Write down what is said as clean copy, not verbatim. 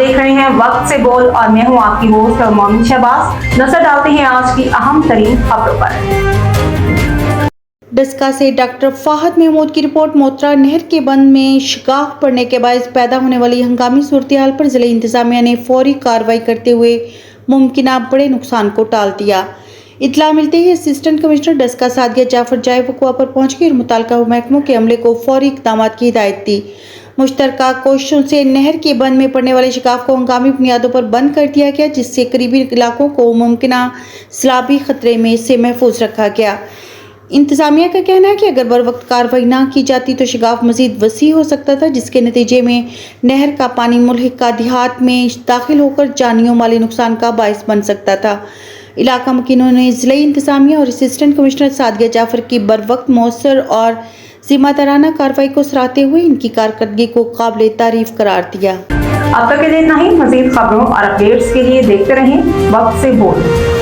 देख रहे हैं वक्त से बोल और मैं हूं आपकी होस्ट मोमिन शहबाज। नजर डालते हैं आज की अहम तरीन खबरों पर। डस्का से डॉक्टर फाहद महमूद की रिपोर्ट। मोतरा नहर के बंद में शिकाफ पड़ने के बायस पैदा होने वाली हंगामी सूरत-ए-हाल पर जिला इंतजामिया ने फौरी कार्रवाई करते हुए मुमकिन बड़े नुकसान को टाल दिया। इत्तला मिलते ही असिस्टेंट कमिश्नर डस्का सादिया जाफर जाए वक़ुआ पर पहुंच कर मुताल्लिका महकमों के अमले को फौरी इक़दाम की हिदायत दी। मुश्तरका कोशिशों से नहर के बंद में पड़ने वाले शिकाफ को हंगामी बुनियादों पर बंद कर दिया गया, जिससे करीबी इलाकों को मुमकिना सैलाबी खतरे में से महफूज रखा गया। इंतजामिया का कहना है कि अगर बर वक्त कार्रवाई ना की जाती तो शिकाफ मजीद वसी हो सकता था, जिसके नतीजे में नहर का पानी मुल्क देहात में दाखिल होकर जानी और माली नुकसान का बायस बन सकता था। इलाका मुकीनों ने जिला इंतजामिया और असिस्टेंट कमिश्नर सादिया जाफर की बर वक्त मौसर और जिम्मेदाराना कार्रवाई को सराहते हुए इनकी कारकर्दगी को काबिल तारीफ करार दिया। अब तक के लिए इतना ही। मजीद खबरों और अपडेट्स के लिए देखते रहें वक्त से बोल।